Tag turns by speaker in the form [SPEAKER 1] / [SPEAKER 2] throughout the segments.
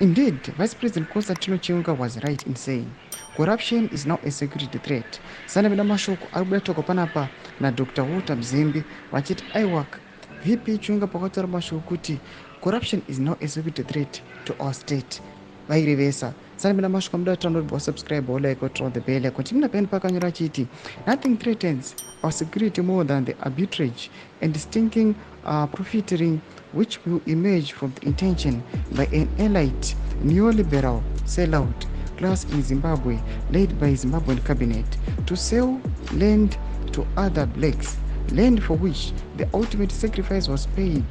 [SPEAKER 1] Indeed, Vice President Constantino Chiwenga was right in saying corruption is now a security threat. Sanavida mashoko arikubatoka panapa naDr. Walter Mzembi vachiti aiwa VP Chiwenga pakataura mashoko kuti corruption is now a security threat to our state. Vairevesa sanavida mashoko muda download subscribe or like or turn on the bell icon. Chimina pen pakanyora chiti nothing threatens our security more than the arbitrage and stinking profiteering which will emerge from the intention by an elite neoliberal sellout class in Zimbabwe led by Zimbabwean cabinet to sell land to other blacks, land for which the ultimate sacrifice was paid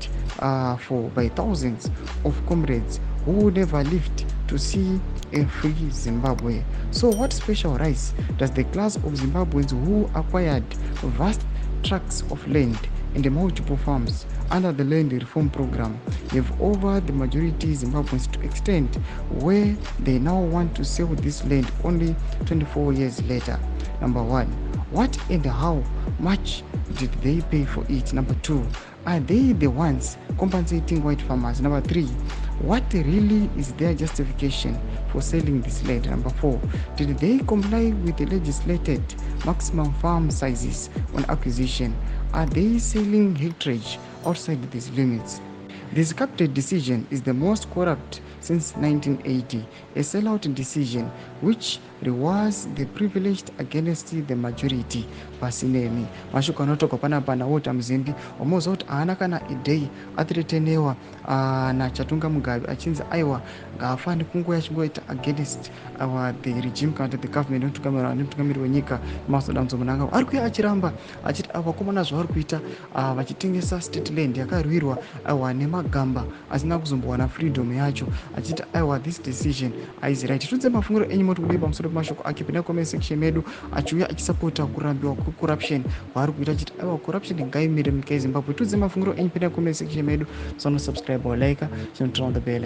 [SPEAKER 1] for by thousands of comrades who would never lived to see a free Zimbabwe. So what special rights does the class of Zimbabweans who acquired vast tracts of land and multiple farms under the land reform program have over the majority Zimbabweans to extent where they now want to sell this land only 24 years later? Number one, what and how much did they pay for it? Number two, are they the ones compensating white farmers? Number three, what really is their justification for selling this land? Number four, did they comply with the legislated maximum farm sizes on acquisition? Are they selling hectarage outside these limits? This cabinet decision is the most corrupt since 1980, a sellout decision which rewards the privileged against the majority pasinemi. Mashoko anotoka panapa naWalter Mzembi omoza kuti haana kana idei atiretenewa na Chatunga Mugabe achinzi aiwa ngaafani kungoya chingoita against the regime kana the government nemutungamiri wenyika Masodanzo Munanga ari kuya achiramba achiti vakomana zvavari kuita vachitengesa state land yakarwirwa aiwa nemagamba asina kuzombowana freedom yacho achiti aiwa this decision is right. Tudze mafungiro enyu moti kudii pamusoro pemashoko ake pinda comment section medu achiuya achisapota kurambiwa corruption kwaari kuita achiti aiwa corruption ngaimire munyika yeZimbabwe. Tudze mafungiro enyu pinda comment section medu, subscribe or like, turn on the bell.